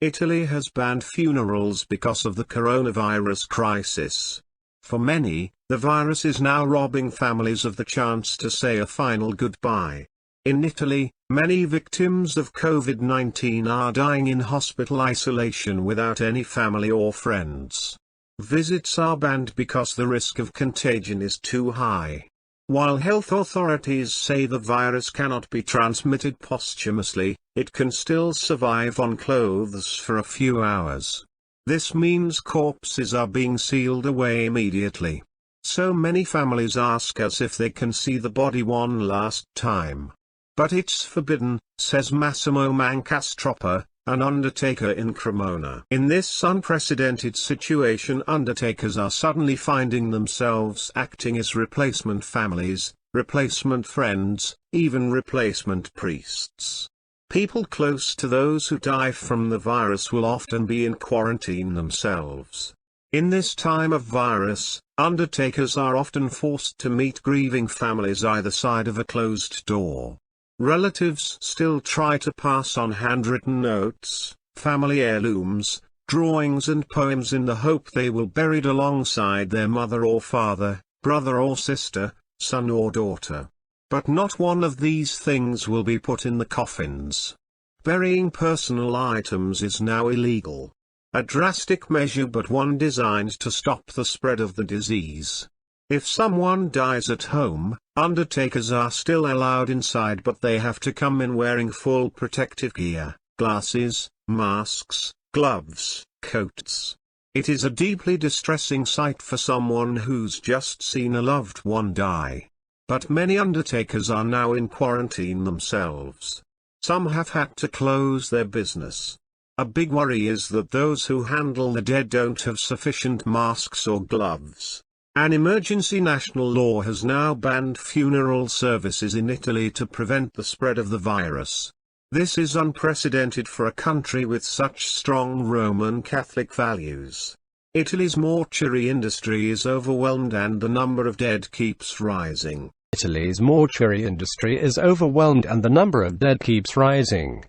Italy has banned funerals because of the coronavirus crisis. For many, the virus is now robbing families of the chance to say a final goodbye. In Italy, many victims of COVID-19 are dying in hospital isolation without any family or friends. Visits are banned because the risk of contagion is too high. While health authorities say the virus cannot be transmitted posthumously, it can still survive on clothes for a few hours. This means corpses are being sealed away immediately. So many families ask us if they can see the body one last time. But it's forbidden, says Massimo Mancastroppa, an undertaker in Cremona. In this unprecedented situation, undertakers are suddenly finding themselves acting as replacement families, replacement friends, even replacement priests. People close to those who die from the virus will often be in quarantine themselves. In this time of virus, undertakers are often forced to meet grieving families either side of a closed door. Relatives still try to pass on handwritten notes, family heirlooms, drawings and poems in the hope they will be buried alongside their mother or father, brother or sister, son or daughter. But not one of these things will be put in the coffins. Burying personal items is now illegal. A drastic measure, but one designed to stop the spread of the disease. If someone dies at home, undertakers are still allowed inside, but they have to come in wearing full protective gear, glasses, masks, gloves, coats. It is a deeply distressing sight for someone who's just seen a loved one die. But many undertakers are now in quarantine themselves. Some have had to close their business. A big worry is that those who handle the dead don't have sufficient masks or gloves. An emergency national law has now banned funeral services in Italy to prevent the spread of the virus. This is unprecedented for a country with such strong Roman Catholic values. Italy's mortuary industry is overwhelmed and the number of dead keeps rising. Italy's mortuary industry is overwhelmed and the number of dead keeps rising.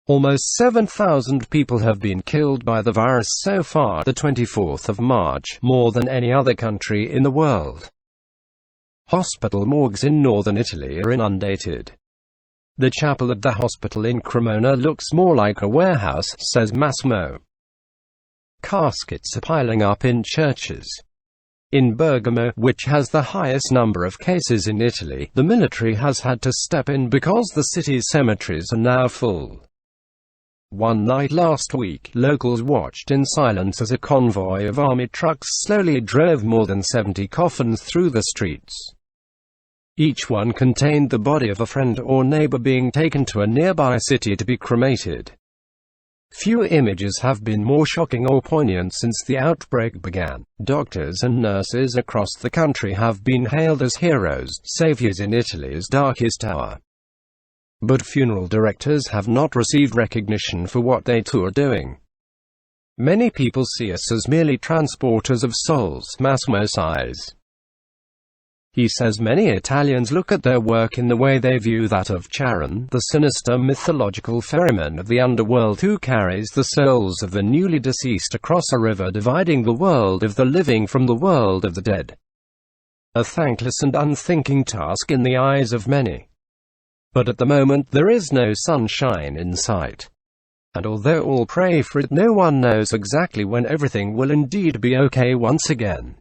Almost 7,000 people have been killed by the virus so far, the 24th of March, more than any other country in the world. Hospital morgues in northern Italy are inundated. The chapel at the hospital in Cremona looks more like a warehouse, says Massimo. Caskets are piling up in churches. In Bergamo, which has the highest number of cases in Italy, the military has had to step in because the city's cemeteries are now full. One night last week, locals watched in silence as a convoy of army trucks slowly drove more than 70 coffins through the streets. Each one contained the body of a friend or neighbor being taken to a nearby city to be cremated. Few images have been more shocking or poignant since the outbreak began. Doctors and nurses across the country have been hailed as heroes, saviors in Italy's darkest hour. But funeral directors have not received recognition for what they too are doing. Many people see us as merely transporters of souls, Massimo sighs. He says many Italians look at their work in the way they view that of Charon, the sinister mythological ferryman of the underworld who carries the souls of the newly deceased across a river dividing the world of the living from the world of the dead. A thankless and unthinking task in the eyes of many. But at the moment there is no sunshine in sight. And although all pray for it, no one knows exactly when everything will indeed be okay once again.